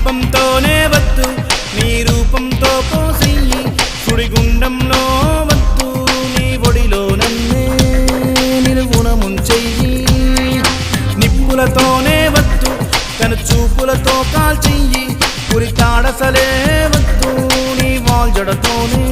దీపంతోనే వద్దు నీ రూపంతో పోసెయ్యి సుడిగుండంలో వద్దు నీ ఒడిలో నన్నే నిలువున ముంచెయ్యి నిప్పులతోనే వద్దు తన చూపులతో కాల్చెయ్యి ఉరితాడసలే వద్దు నీ వాల్జడతోనే